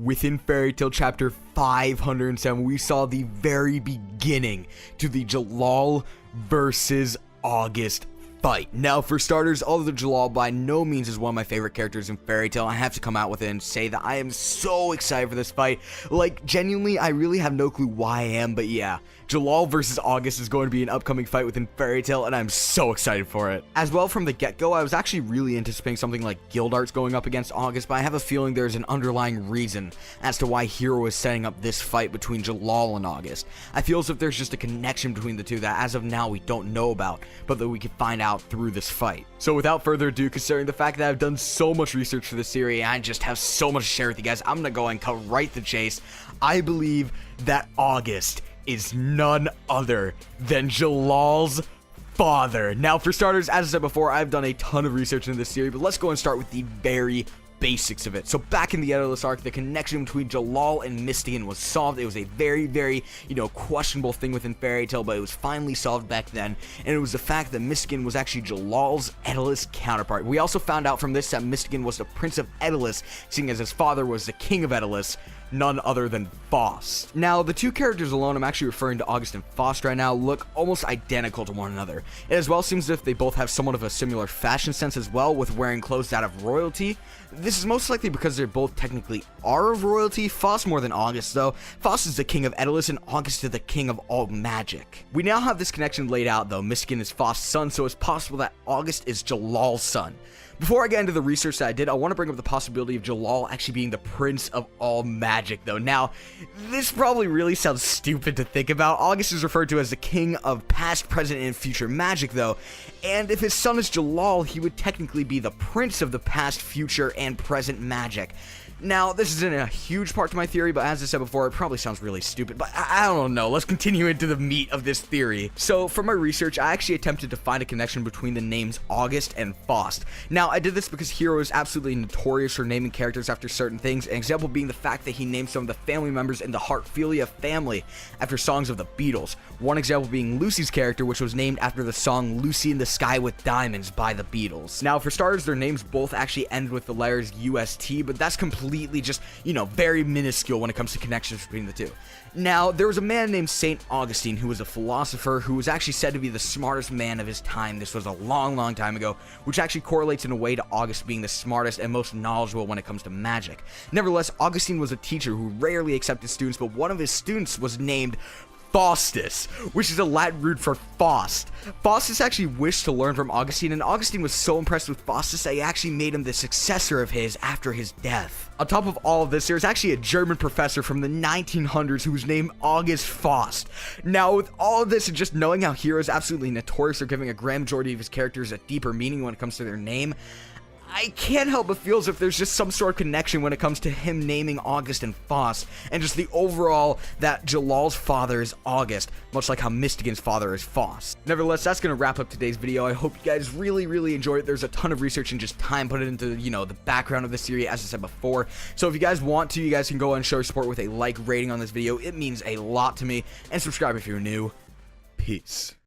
Within Fairy Tail chapter 507, we saw the very beginning to the Jellal versus August fight. Now, for starters, although Jellal by no means is one of my favorite characters in Fairy Tail, I have to come out with it and say that I am so excited for this fight. Like, genuinely, I really have no clue why I am, but yeah, Jellal versus August is going to be an upcoming fight within Fairy Tail, and I'm so excited for it. As well, from the get-go, I was actually really anticipating something like Guildarts going up against August, but I have a feeling there's an underlying reason as to why Hero is setting up this fight between Jellal and August. I feel as if there's just a connection between the two that as of now we don't know about, but that we can find out through this fight. So without further ado, considering the fact that I've done so much research for this series and I just have so much to share with you guys, I'm gonna go and cut right to the chase. I believe that August is none other than Jellal's father. Now, for starters, as I said before, I've done a ton of research into this series, but let's go and start with the very basics of it. So back in the Endless arc, the connection between Jellal and Mystigan was solved. It was a very, questionable thing within Fairy Tail, but it was finally solved back then, and it was the fact that Mystigan was actually Jellal's Endless counterpart. We also found out from this that Mystigan was the Prince of Endless, seeing as his father was the King of Endless, none other than Faust. Now, the two characters alone, I'm actually referring to August and Faust right now, look almost identical to one another. It as well seems as if they both have somewhat of a similar fashion sense as well, with wearing clothes out of royalty. This is most likely because they both technically are of royalty, Faust more than August though. Faust is the king of Endless and August is the king of all magic. We now have this connection laid out though. Mystigan is Faust's son, so it's possible that August is Jellal's son. Before I get into the research that I did, I want to bring up the possibility of Jellal actually being the prince of all magic, though. Now, this probably really sounds stupid to think about. August is referred to as the king of past, present, and future magic, though. And if his son is Jellal, he would technically be the prince of the past, future, and present magic. Now, this isn't a huge part to my theory, but as I said before, it probably sounds really stupid, but I don't know. Let's continue into the meat of this theory. So, for my research, I actually attempted to find a connection between the names August and Faust. Now, I did this because Hero is absolutely notorious for naming characters after certain things, an example being the fact that he named some of the family members in the Heartfilia family after songs of the Beatles. One example being Lucy's character, which was named after the song Lucy in the Sky with Diamonds by the Beatles. Now, for starters, their names both actually end with the letters UST, but that's completely just, very minuscule when it comes to connections between the two. Now, there was a man named St. Augustine who was a philosopher who was actually said to be the smartest man of his time. This was a long time ago, which actually correlates in a way to August being the smartest and most knowledgeable when it comes to magic. Nevertheless, Augustine was a teacher who rarely accepted students, but one of his students was named Faustus, which is a Latin root for Faust. Faustus actually wished to learn from Augustine, and Augustine was so impressed with Faustus that he actually made him the successor of his after his death. On top of all of this, there's actually a German professor from the 1900s who was named August Faust. Now, with all of this and just knowing how Hero is absolutely notorious for giving a grand majority of his characters a deeper meaning when it comes to their name, I can't help but feel as if there's just some sort of connection when it comes to him naming August and Faust, and just the overall that Jellal's father is August, much like how Mystigan's father is Faust. Nevertheless, that's going to wrap up today's video. I hope you guys really enjoyed it. There's a ton of research and just time put into, the background of the series, as I said before. So if you guys want to, you guys can go and show your support with a like rating on this video. It means a lot to me. And subscribe if you're new. Peace.